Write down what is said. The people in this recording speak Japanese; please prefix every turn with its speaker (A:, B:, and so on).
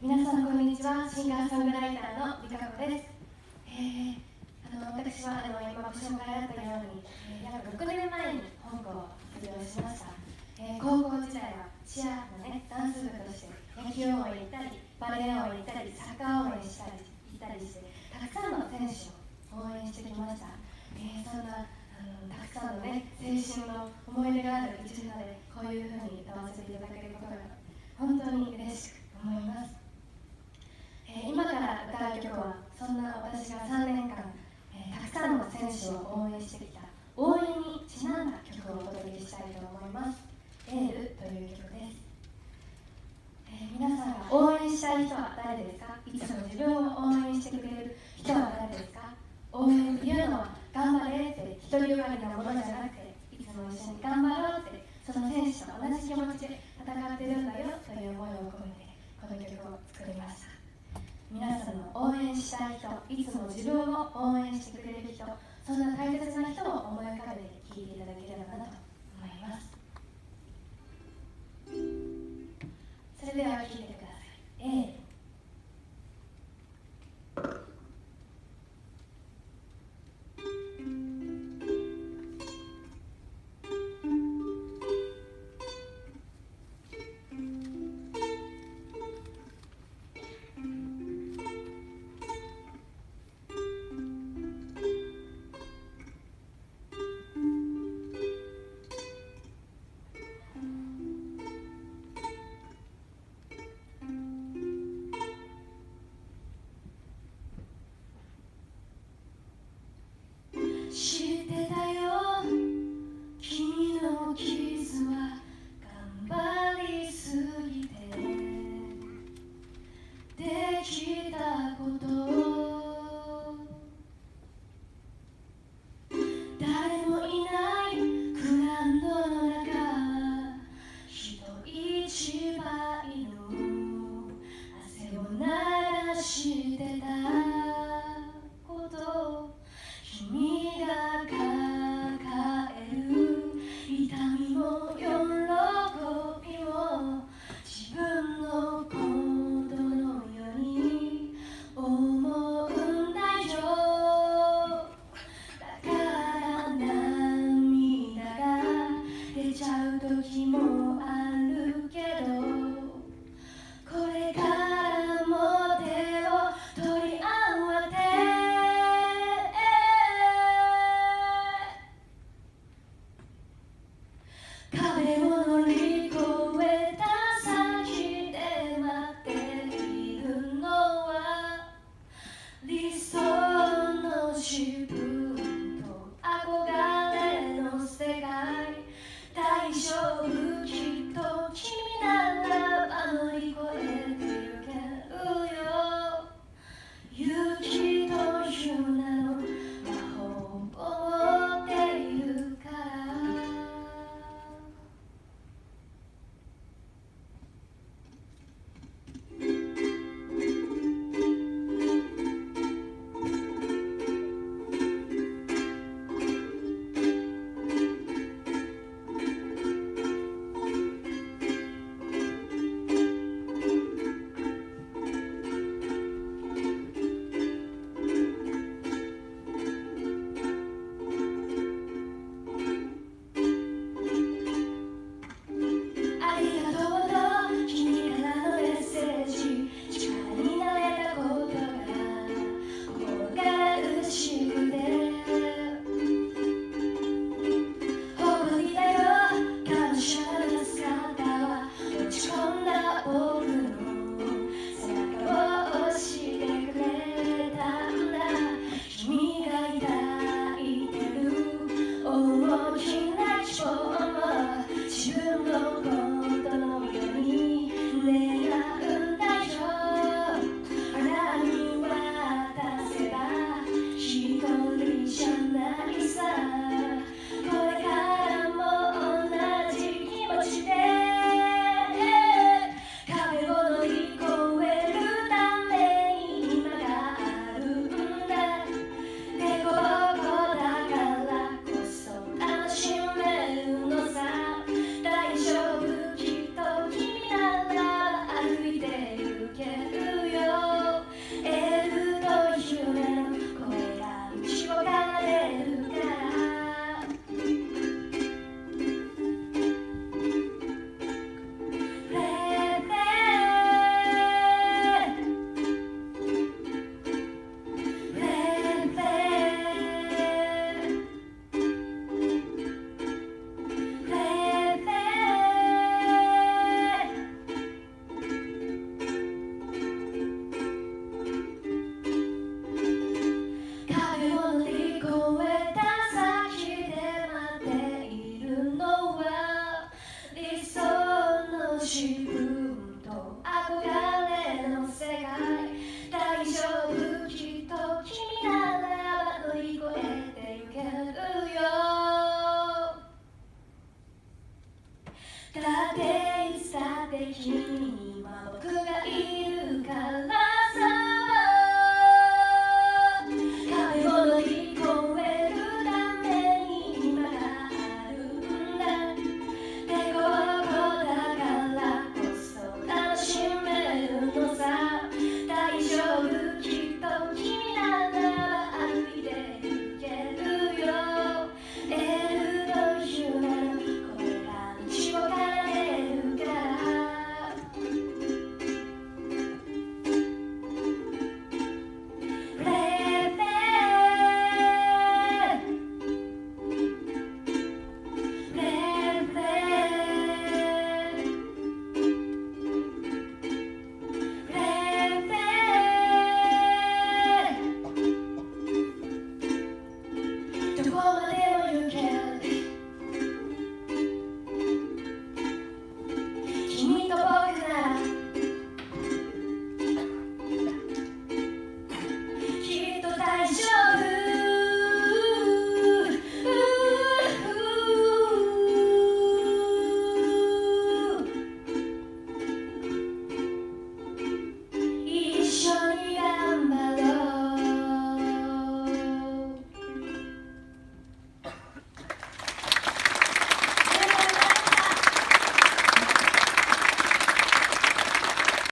A: 皆さんこんにちは。シンガーソングライターのりかこです。私は今ご紹介あったように、約6年前に本校を卒業しました。高校時代はチアのダンス部として野球応援行ったり、バレエ応援行ったり、サッカー応援したりして、たくさんの選手を応援してきました。そんなたくさんの青春の思い出がある一度で、こういうふうに歌わせていただけることが本当に嬉しく思います。今から歌う曲は、そんな私が3年間、たくさんの選手を応援してきた応援にちなんだ曲をお届けしたいと思います。エールという曲です。皆さんが応援したい人は誰ですか？いつも自分を応援してくれる人は誰ですか？応援というのは頑張れって独りよがりなものじゃなくて、いつも一緒に頑張ろうって、その選手と同じ気持ちで戦ってるんだよという思いを込めてこの曲を作りました。皆さんの応援したい人、いつも自分を応援してくれる人、そんな大切な人を思い浮かべて聴いていただければなと思います。それでは聴いて